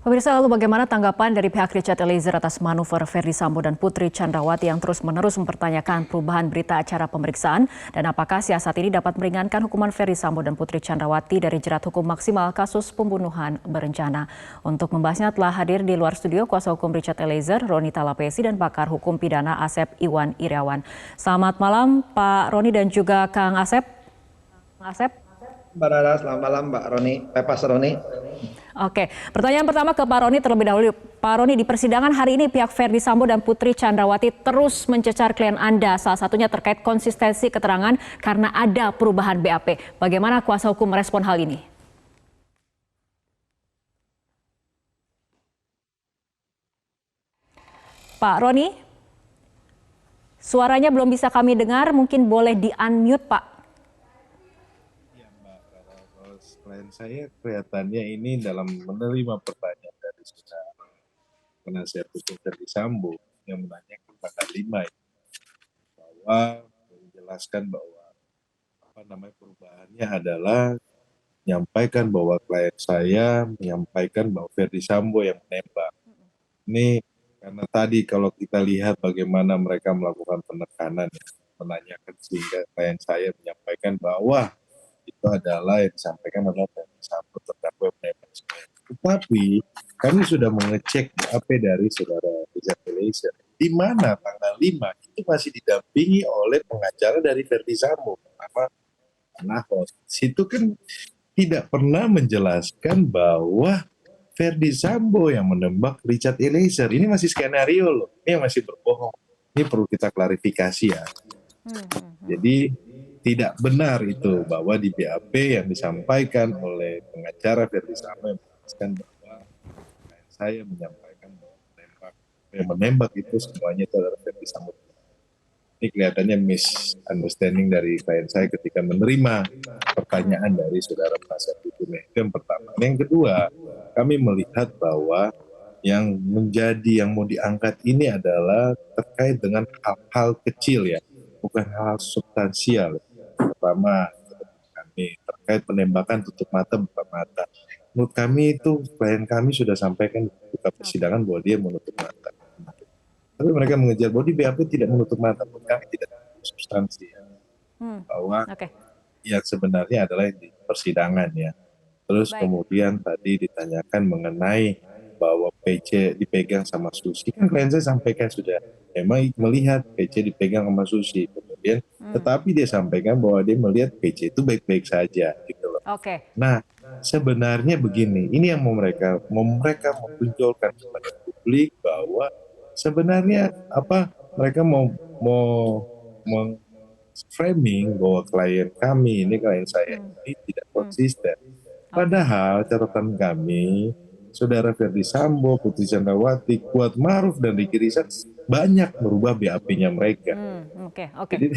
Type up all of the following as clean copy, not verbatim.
Pemirsa, lalu bagaimana tanggapan dari pihak Richard Eliezer atas manuver Ferdy Sambo dan Putri Chandrawati yang terus-menerus mempertanyakan perubahan berita acara pemeriksaan dan apakah siasat ini dapat meringankan hukuman Ferdy Sambo dan Putri Chandrawati dari jerat hukum maksimal kasus pembunuhan berencana. Untuk membahasnya telah hadir di luar studio kuasa hukum Richard Eliezer, Roni Talapesi dan pakar hukum pidana Asep Iwan Irawan. Selamat malam Pak Roni dan juga Kang Asep. Mbak Rara, selamat malam Mbak Roni, Pas Roni. Oke, pertanyaan pertama ke Pak Roni terlebih dahulu. Pak Roni, di persidangan hari ini pihak Ferdy Sambo dan Putri Chandrawati terus mencecar klien Anda, salah satunya terkait konsistensi keterangan karena ada perubahan BAP. Bagaimana kuasa hukum merespon hal ini? Pak Roni, suaranya belum bisa kami dengar, mungkin boleh di-unmute Pak. Klien saya kelihatannya ini dalam menerima pertanyaan dari saudara penasihat hukum Ferdy Sambo yang menanyakan pasal 5 ini, bahwa menjelaskan bahwa perubahannya adalah menyampaikan bahwa klien saya menyampaikan bahwa Ferdy Sambo yang menembak. Ini karena tadi kalau kita lihat bagaimana mereka melakukan penekanan, menanyakan sehingga klien saya menyampaikan bahwa itu adalah yang disampaikan adalah Ferdy Sambo terdakwa menembak. Tetapi kami sudah mengecek BAP dari saudara Richard Eliezer, di mana tanggal 5 itu masih didampingi oleh pengacara dari Ferdy Sambo, nama Nahos. Situ kan tidak pernah menjelaskan bahwa Ferdy Sambo yang menembak Richard Eliezer. Ini masih skenario loh, ini masih berbohong. Ini perlu kita klarifikasi ya. Jadi tidak benar itu bahwa di BAP yang disampaikan oleh pengacara Ferdy Sambo yang menjelaskan bahwa saya menyampaikan bahwa menembak itu semuanya itu adalah Ferdy Sambo. Ini kelihatannya misunderstanding dari klien saya ketika menerima pertanyaan dari saudara penasihat hukum. Itu yang pertama. Yang kedua, kami melihat bahwa yang mau diangkat ini adalah terkait dengan hal-hal kecil ya, bukan hal substansial. Pertama, kami terkait penembakan tutup mata buka mata. Menurut kami itu klien kami sudah sampaikan di buka persidangan bahwa dia menutup mata. Tapi mereka mengejar bahwa di BAP tidak menutup mata, menurut kami tidak substansi ya. Bahwa yang sebenarnya adalah di persidangan ya. Terus kemudian tadi ditanyakan mengenai bahwa PC dipegang sama Susi, kan klien saya sampaikan sudah memang melihat PC dipegang sama Susi, kemudian tetapi dia sampaikan bahwa dia melihat PC itu baik-baik saja gitu loh. Nah sebenarnya begini, ini yang mereka menunjukkan kepada publik bahwa sebenarnya mereka mau framing bahwa klien kami ini, klien saya ini tidak konsisten. Padahal catatan kami, saudara Ferdy Sambo, Putri Chandrawati, Kuat Maruf dan Ricky Rizal banyak merubah BAP-nya mereka. Jadi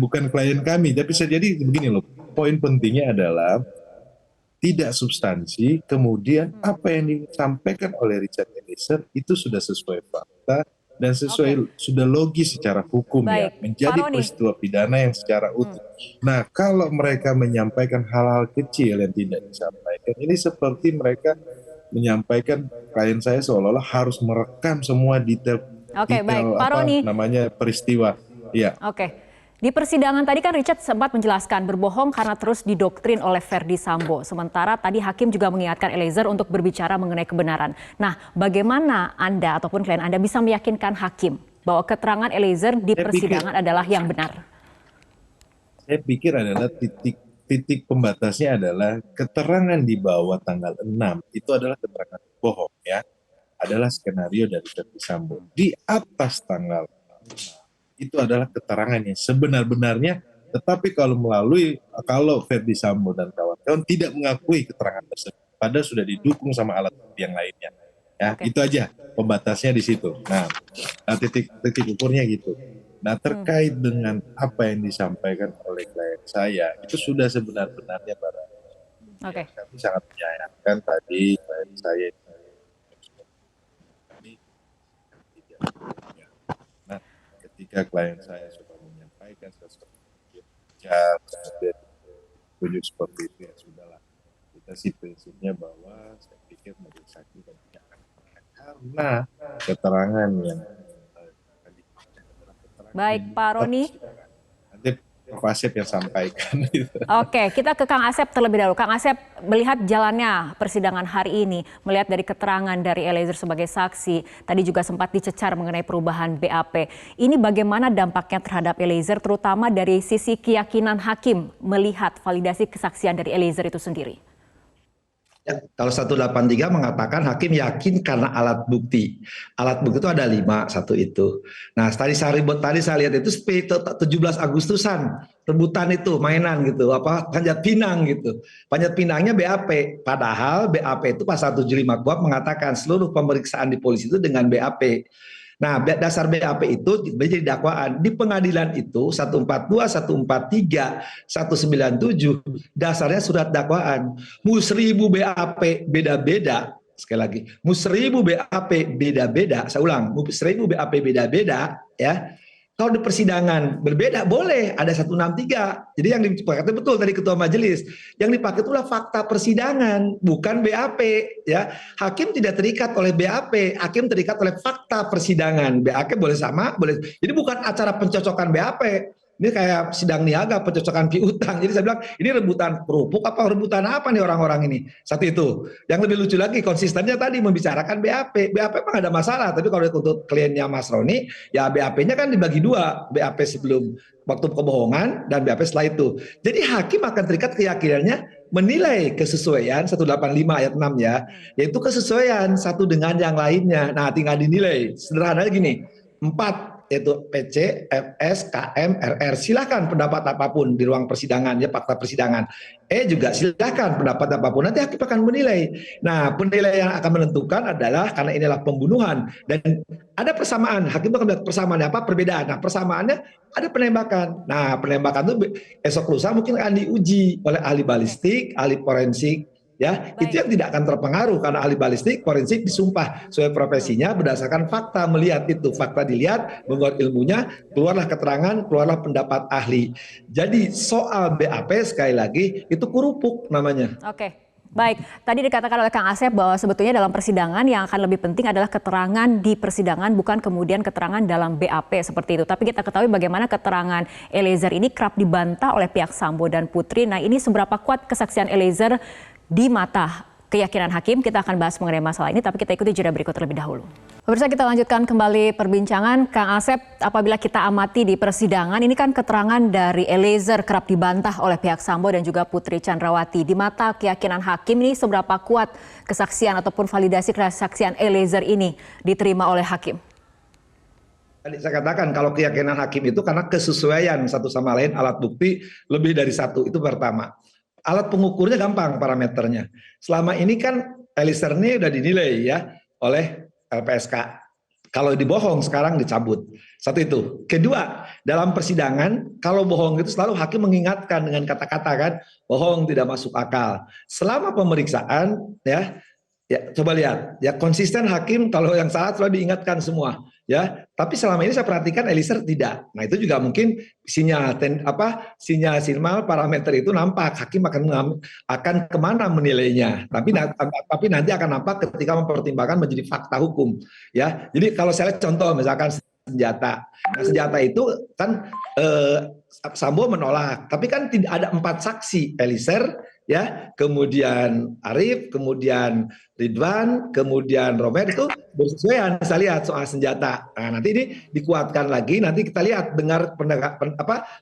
bukan klien kami, tapi jadi begini loh. Poin pentingnya adalah tidak substansi, kemudian apa yang disampaikan oleh Richard Eliezer itu sudah sesuai fakta dan sudah logis secara hukum ya, menjadi peristiwa pidana yang secara utuh. Nah, kalau mereka menyampaikan hal-hal kecil yang tidak disampaikan, ini seperti mereka menyampaikan klien saya seolah-olah harus merekam semua detail peristiwa. Ya. Di persidangan tadi kan Richard sempat menjelaskan berbohong karena terus didoktrin oleh Ferdy Sambo. Sementara tadi hakim juga mengingatkan Eliezer untuk berbicara mengenai kebenaran. Nah, bagaimana Anda ataupun klien Anda bisa meyakinkan hakim bahwa keterangan Eliezer di persidangan adalah yang benar? Saya pikir adalah titik pembatasnya adalah keterangan di bawah tanggal 6 itu adalah keterangan bohong ya. Adalah skenario dari Ferdy Sambo. Di atas tanggal itu adalah keterangan yang sebenar-benarnya, tetapi kalau Ferdy Sambo dan kawan-kawan tidak mengakui keterangan tersebut, padahal sudah didukung sama alat bukti yang lainnya. Ya, itu aja pembatasnya di situ. Nah, titik ukurnya gitu. Nah, terkait dengan apa yang disampaikan oleh klien saya, itu sudah sebenar-benarnya barang. Kami sangat menyayangkan tadi klien saya ketika klien saya sudah menyampaikan sesuatu tunjuk seperti itu ya sudahlah. Kita sih prinsipnya bahwa saya pikir berpikir majelis hakim dan tidak karena keterangan yang tadi adalah keterangan Baik, yang Pak Roni. nanti Prof. Asep yang sampaikan. Oke, kita ke Kang Asep terlebih dahulu. Kang Asep, melihat jalannya persidangan hari ini, melihat dari keterangan dari Eliezer sebagai saksi, tadi juga sempat dicecar mengenai perubahan BAP. Ini bagaimana dampaknya terhadap Eliezer, terutama dari sisi keyakinan hakim melihat validasi kesaksian dari Eliezer itu sendiri? Ya, kalau 183 mengatakan hakim yakin karena alat bukti. Alat bukti itu ada 5, satu itu. Nah, tadi saya lihat itu 17 Agustusan, rebutan itu, mainan gitu, panjat pinang gitu. Panjat pinangnya BAP, padahal BAP itu pasal 75 KUHP mengatakan seluruh pemeriksaan di polisi itu dengan BAP. Nah, dasar BAP itu menjadi dakwaan. Di pengadilan itu 142, 143, 197 dasarnya surat dakwaan. Musribu BAP beda-beda. Sekali lagi, musribu BAP beda-beda. Saya ulang, musribu BAP beda-beda ya. Kalau di persidangan berbeda boleh ada 163. Jadi yang dipakai betul tadi ketua majelis. Yang dipakai itulah fakta persidangan, bukan BAP ya. Hakim tidak terikat oleh BAP, hakim terikat oleh fakta persidangan. BAP boleh sama, boleh. Jadi bukan acara pencocokan BAP. Ini kayak sidang niaga, pencocokan piutang. Jadi saya bilang, ini rebutan kerupuk apa rebutan apa nih orang-orang ini? Satu itu. Yang lebih lucu lagi, konsistennya tadi membicarakan BAP. BAP memang ada masalah, tapi kalau untuk kliennya Mas Roni, ya BAP-nya kan dibagi 2. BAP sebelum waktu kebohongan dan BAP setelah itu. Jadi hakim akan terikat keyakinannya menilai kesesuaian 185 ayat 6 ya, yaitu kesesuaian satu dengan yang lainnya. Nah, tinggal dinilai. Sederhananya gini, 4 yaitu PC, FS, KM, RR. Silahkan pendapat apapun di ruang persidangan, ya fakta persidangan. Juga silahkan pendapat apapun, nanti hakim akan menilai. Nah, penilaian yang akan menentukan adalah karena inilah pembunuhan. Dan ada persamaan, hakim akan melihat persamaannya apa, perbedaan. Nah, persamaannya ada penembakan. Nah, penembakan itu esok lusa mungkin akan diuji oleh ahli balistik, ahli forensik, ya. Baik. Itu yang tidak akan terpengaruh karena ahli balistik forensik disumpah sesuai profesinya berdasarkan fakta, melihat itu fakta dilihat, menguat ilmunya, keluarlah keterangan, keluarlah pendapat ahli. Jadi soal BAP sekali lagi itu kerupuk namanya. Oke. Baik, tadi dikatakan oleh Kang Asep bahwa sebetulnya dalam persidangan yang akan lebih penting adalah keterangan di persidangan, bukan kemudian keterangan dalam BAP seperti itu. Tapi kita ketahui bagaimana keterangan Eliezer ini kerap dibantah oleh pihak Sambo dan Putri. Nah, ini seberapa kuat kesaksian Eliezer di mata keyakinan hakim? Kita akan bahas mengenai masalah ini, tapi kita ikuti jeda berikut terlebih dahulu. Pemirsa, kita lanjutkan kembali perbincangan. Kang Asep, apabila kita amati di persidangan, ini kan keterangan dari Eliezer kerap dibantah oleh pihak Sambo dan juga Putri Chandrawati. Di mata keyakinan hakim ini seberapa kuat kesaksian ataupun validasi kesaksian Eliezer ini diterima oleh hakim? Tadi saya katakan kalau keyakinan hakim itu karena kesesuaian satu sama lain alat bukti lebih dari satu, itu pertama. Alat pengukurnya gampang parameternya. Selama ini kan Eliezer ini udah dinilai ya oleh LPSK. Kalau dibohong sekarang dicabut. Satu itu. Kedua, dalam persidangan kalau bohong itu selalu hakim mengingatkan dengan kata-kata kan, bohong tidak masuk akal. Selama pemeriksaan ya coba lihat ya, konsisten hakim kalau yang salah selalu diingatkan semua ya. Tapi selama ini saya perhatikan Eliezer tidak. Nah, itu juga mungkin sinyal parameter itu nampak, hakim akan kemana menilainya. Tapi nanti akan nampak ketika mempertimbangkan menjadi fakta hukum ya. Jadi kalau saya lihat contoh misalkan senjata. Nah, senjata itu kan Sambo menolak, tapi kan tidak ada 4 saksi, Eliezer ya, kemudian Arief, kemudian Ridwan, kemudian Romer, itu bersesuaian saya lihat soal senjata. Nah, nanti ini dikuatkan lagi, nanti kita lihat dengar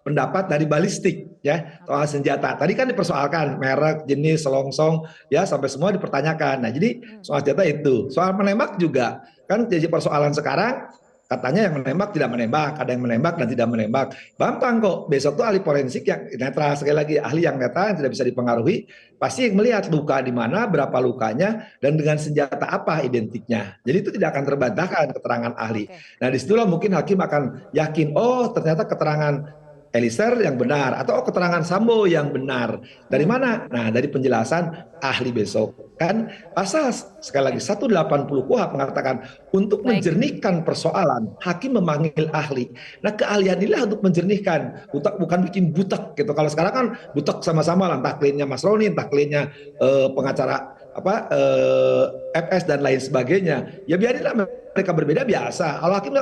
pendapat dari balistik ya soal senjata. Tadi kan dipersoalkan merek, jenis, selongsong ya, sampai semua dipertanyakan. Nah, jadi soal senjata itu. Soal menembak juga kan jadi persoalan sekarang. Katanya yang menembak tidak menembak, ada yang menembak dan tidak menembak. Gampang kok, besok tuh ahli forensik yang netral, sekali lagi ahli yang netral yang tidak bisa dipengaruhi, pasti melihat luka di mana, berapa lukanya, dan dengan senjata apa identiknya. Jadi itu tidak akan terbantahkan keterangan ahli. Nah, disitulah mungkin hakim akan yakin, oh ternyata keterangan Eliezer yang benar, atau keterangan Sambo yang benar. Dari mana? Nah, dari penjelasan ahli besok. Kan pasal sekali lagi 180 KUHP mengatakan untuk menjernihkan persoalan, hakim memanggil ahli. Nah, keahlian inilah untuk menjernihkan, bukan bikin butek gitu. Kalau sekarang kan butek sama-sama lah, entah kliennya Mas Roni, entah kliennya pengacara FS dan lain sebagainya. Ya biarinlah mereka berbeda biasa. Kalau hakim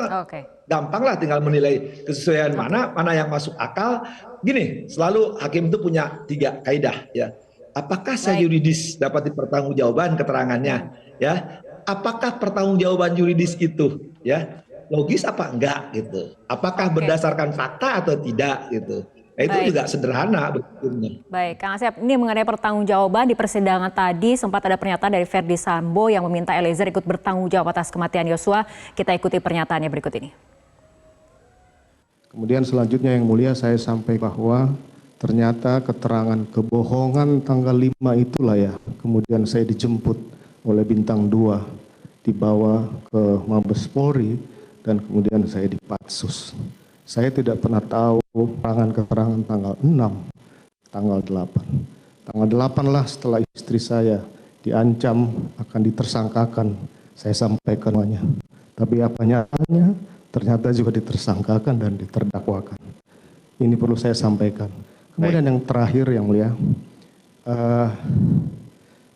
gampang lah tinggal menilai kesesuaian mana yang masuk akal. Gini, selalu hakim itu punya 3 kaidah ya. Apakah secara yuridis dapat dipertanggungjawabkan keterangannya ya? Apakah pertanggungjawaban yuridis itu ya logis apa enggak gitu? Apakah berdasarkan fakta atau tidak gitu? Nah, itu juga sederhana betulnya. Baik, Kang Asep, ini mengenai pertanggungjawaban di persidangan tadi sempat ada pernyataan dari Verdi Sambo yang meminta Eliezer ikut bertanggung jawab atas kematian Yosua. Kita ikuti pernyataannya berikut ini. Kemudian selanjutnya yang mulia saya sampaikan bahwa ternyata keterangan kebohongan tanggal 5 itulah ya. Kemudian saya dijemput oleh Bintang 2 dibawa ke Mabes Polri dan kemudian saya dipatsus. Saya tidak pernah tahu keterangan tanggal 6, tanggal 8. Tanggal 8 lah setelah istri saya diancam akan ditersangkakan. Saya sampaikan semuanya. Tapi apa nyatanya ternyata juga ditersangkakan dan diterdakwakan. Ini perlu saya sampaikan. Kemudian yang terakhir yang mulia,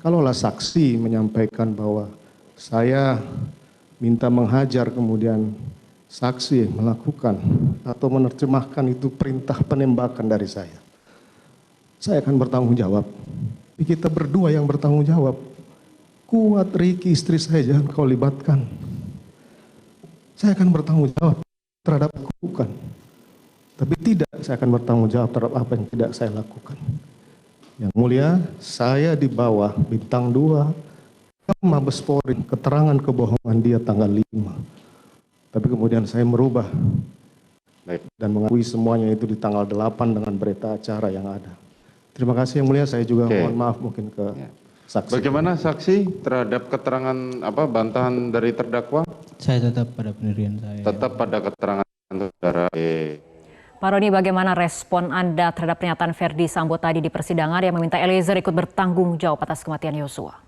kalaulah saksi menyampaikan bahwa saya minta menghajar kemudian saksi melakukan atau menerjemahkan itu perintah penembakan dari saya akan bertanggung jawab. Kita berdua yang bertanggung jawab. Kuat, Riki, istri saya jangan kau libatkan. Saya akan bertanggung jawab terhadap lakukan. Tapi tidak, saya akan bertanggung jawab terhadap apa yang tidak saya lakukan. Yang mulia, saya di bawah Bintang 2 ke Mabes Polri, keterangan kebohongan dia tanggal 5. Tapi kemudian saya merubah dan mengakui semuanya itu di tanggal 8 dengan berita acara yang ada. Terima kasih yang mulia, saya juga mohon maaf mungkin ke saksi. Bagaimana saksi terhadap keterangan bantahan dari terdakwa? Saya tetap pada pendirian saya. Tetap pada keterangan saudara. Pak Roni, bagaimana respon Anda terhadap pernyataan Verdi Sambo tadi di persidangan yang meminta Eliezer ikut bertanggung jawab atas kematian Yosua?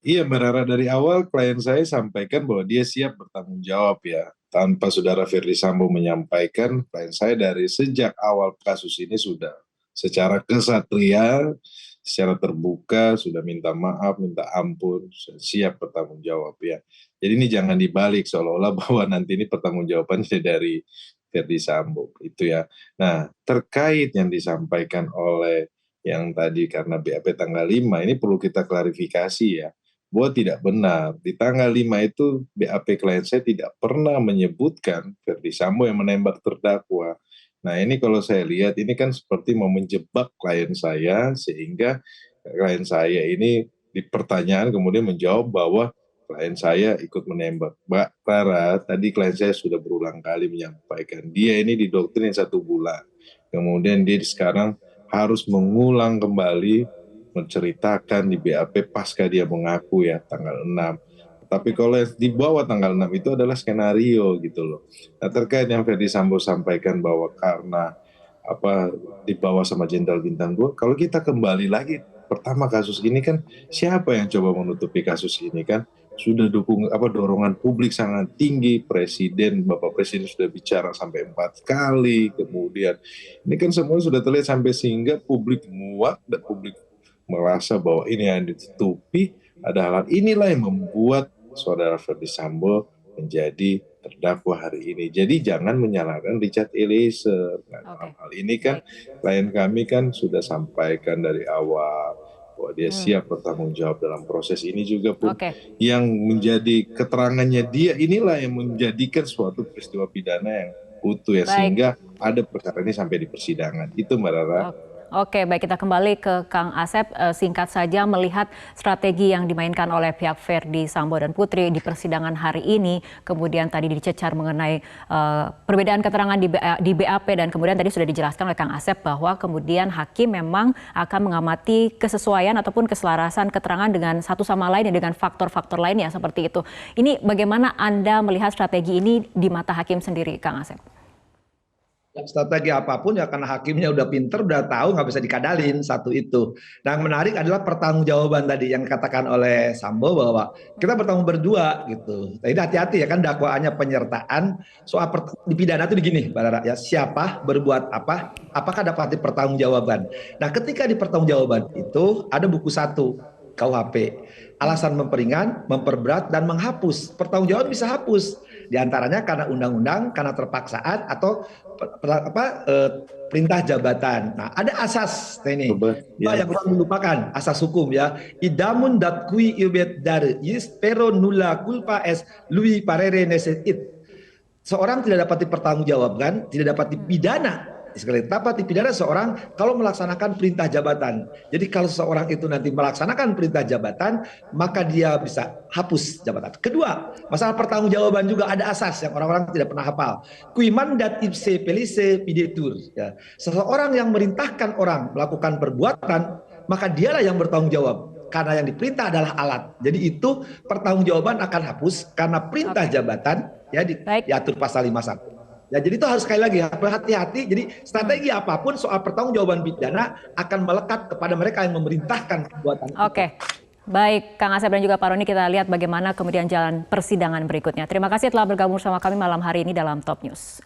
Iya, Mbak Rara, dari awal klien saya sampaikan bahwa dia siap bertanggung jawab ya. Tanpa saudara Verdi Sambo menyampaikan, klien saya dari sejak awal kasus ini sudah secara kesatria, secara terbuka, sudah minta maaf, minta ampun, siap bertanggung jawab ya. Jadi ini jangan dibalik seolah-olah bahwa nanti ini pertanggungjawabannya dari Verdi Sambo, itu ya. Nah, terkait yang disampaikan oleh yang tadi karena BAP tanggal 5, ini perlu kita klarifikasi ya. Bahwa tidak benar. Di tanggal 5 itu BAP klien saya tidak pernah menyebutkan Verdi Sambo yang menembak terdakwa. Nah ini kalau saya lihat ini kan seperti mau menjebak klien saya sehingga klien saya ini di pertanyaan kemudian menjawab bahwa klien saya ikut menembak. Mbak Rara, tadi klien saya sudah berulang kali menyampaikan dia ini didoktrin 1 bulan. Kemudian dia sekarang harus mengulang kembali menceritakan di BAP pasca dia mengaku ya tanggal 6. Tapi kalau di bawah tanggal 6 itu adalah skenario gitu loh. Nah terkait yang Verdi Sambo sampaikan bahwa karena di bawah sama Jenderal Bintang 2, kalau kita kembali lagi pertama kasus ini kan siapa yang coba menutupi kasus ini kan? Sudah dorongan publik sangat tinggi, Bapak Presiden sudah bicara sampai 4 kali, kemudian ini kan semua sudah terlihat sampai sehingga publik muak dan publik merasa bahwa ini yang ditutupi, ada hal inilah yang membuat saudara Verdi Sambo menjadi terdakwa hari ini. Jadi jangan menyalahkan Richard Eliezer. Nah, hal ini kan klien kami kan sudah sampaikan dari awal bahwa dia siap bertanggung jawab dalam proses ini juga pun yang menjadi keterangannya dia inilah yang menjadikan suatu peristiwa pidana yang utuh ya sehingga ada perkara ini sampai di persidangan. Itu Mbak Rara. Oke, baik, kita kembali ke Kang Asep. Singkat saja, melihat strategi yang dimainkan oleh pihak Verdi Sambo dan Putri di persidangan hari ini, kemudian tadi dicecar mengenai perbedaan keterangan di BAP dan kemudian tadi sudah dijelaskan oleh Kang Asep bahwa kemudian hakim memang akan mengamati kesesuaian ataupun keselarasan keterangan dengan satu sama lain dan dengan faktor-faktor lainnya seperti itu. Ini bagaimana Anda melihat strategi ini di mata hakim sendiri, Kang Asep? Strategi apapun ya karena hakimnya udah pinter, udah tahu nggak bisa dikadalin, satu itu. Nah yang menarik adalah pertanggungjawaban tadi yang dikatakan oleh Sambo bahwa kita bertanggung berdua gitu. Jadi hati-hati ya kan dakwaannya penyertaan soal di pidana itu begini, Mbak Rara, ya siapa berbuat apa, apakah dapat dipertanggungjawabkan. Nah ketika dipertanggungjawaban itu ada buku 1 KUHP. Alasan memperingan, memperberat, dan menghapus. Pertanggungjawaban bisa hapus. Di antaranya karena undang-undang, karena terpaksaan, atau perintah jabatan. Nah, ada asas ini. Yang orang melupakan asas hukum ya. Idamun dat kui ibet dar is pero nula culpa es lui parere neset it. Seorang tidak dapat dipertanggungjawabkan, tidak dapat dipidana. Sekali dapat dipidana seorang kalau melaksanakan perintah jabatan. Jadi kalau seseorang itu nanti melaksanakan perintah jabatan, maka dia bisa hapus jabatan. Kedua, masalah pertanggungjawaban juga ada asas yang orang-orang tidak pernah hafal. Kuiman dat ipse pelise pidetur. Ya. Seseorang yang merintahkan orang melakukan perbuatan, maka dialah yang bertanggung jawab. Karena yang diperintah adalah alat. Jadi itu pertanggungjawaban akan hapus karena perintah jabatan ya diatur pasal 51. Ya, jadi itu harus sekali lagi hati-hati. Jadi strategi apapun soal pertanggungjawaban pidana akan melekat kepada mereka yang memerintahkan perbuatan. Oke. Baik, Kang Asep dan juga Pak Roni, kita lihat bagaimana kemudian jalan persidangan berikutnya. Terima kasih telah bergabung bersama kami malam hari ini dalam Top News.